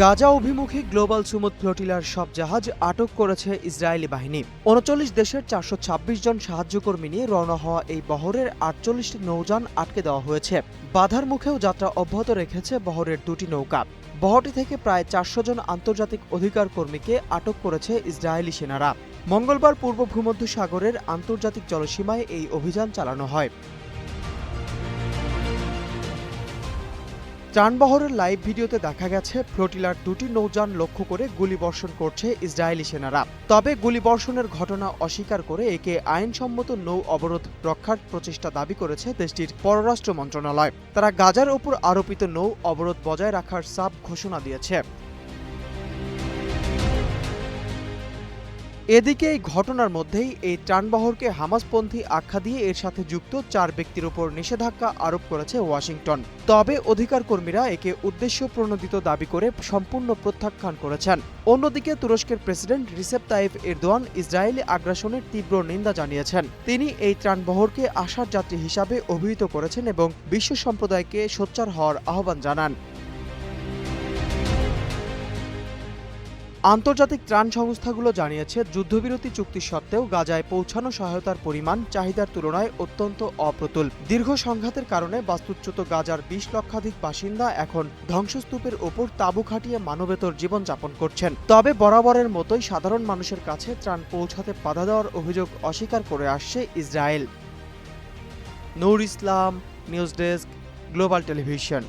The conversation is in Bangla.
গাজা অভিমুখী গ্লোবাল সুমুদ ফ্লোটিলার সব জাহাজ আটক করেছে ইসরায়েলি বাহিনী। ৩৯ দেশের ৪২৬ জন সাহায্যকর্মী নিয়ে রওনা হওয়া এই বহরের ৪৮টি নৌযান আটকে দেওয়া হয়েছে। বাধার মুখেও যাত্রা অব্যাহত রেখেছে বহরের দুটি নৌকা। বহরটি থেকে প্রায় ৪০০ জন আন্তর্জাতিক অধিকার কর্মীকে আটক করেছে ইসরায়েলি সেনারা। মঙ্গলবার পূর্ব ভূমধ্য সাগরের আন্তর্জাতিক জলসীমায় এই অভিযান চালানো হয়। ত্রাণবহরের লাইভ ভিডিওতে দেখা গেছে ফ্লোটিলার দুটি নৌযান লক্ষ্য করে গুলিবর্ষণ করছে ইসরায়েলি সেনারা। তবে গুলিবর্ষণের ঘটনা অস্বীকার করে একে আইনসম্মত নৌ অবরোধ রক্ষার প্রচেষ্টা দাবি করেছে দেশটির পররাষ্ট্র মন্ত্রণালয়। তারা গাজার ওপর আরোপিত নৌ অবরোধ বজায় রাখার সাফ ঘোষণা দিয়েছে। এদিকে এই ঘটনার মধ্যেই এই ত্রাণবহরকে হামাসপন্থী আখ্যা দিয়ে এর সাথে যুক্ত ৪ ব্যক্তির উপর নিষেধাজ্ঞা আরোপ করেছে ওয়াশিংটন। তবে অধিকার কর্মীরা একে উদ্দেশ্য প্রণোদিত দাবি করে সম্পূর্ণ প্রত্যাখ্যান করেছেন। অন্যদিকে তুরস্কের president Recep Tayyip Erdogan Israeli আগ্রাসনের তীব্র নিন্দা জানিয়েছেন। তিনি এই ত্রাণবহরকে আশার যাত্রী হিসাবে অভিহিত করেছেন এবং বিশ্ব সম্প্রদায়কে সোচ্চার হওয়ার আহ্বান জানান। আন্তর্জাতিক ত্রাণ সংস্থাগুলো জানিয়েছে, যুদ্ধবিরতি চুক্তি সত্ত্বেও গাজায় পৌঁছানো সহায়তার পরিমাণ চাহিদার তুলনায় অত্যন্ত অপ্রতুল। দীর্ঘ সংঘাতের কারণে বাস্তুচ্যুত গাজার ২০ লক্ষাধিক বাসিন্দা এখন ধ্বংসস্তূপের ওপর তাঁবু খাটিয়ে মানবেতর জীবনযাপন করছেন। তবে বরাবরের মতোই সাধারণ মানুষের কাছে ত্রাণ পৌঁছাতে বাধা দেওয়ার অভিযোগ অস্বীকার করে আসছে ইসরায়েল। নূর ইসলাম, নিউজ ডেস্ক, গ্লোবাল টেলিভিশন।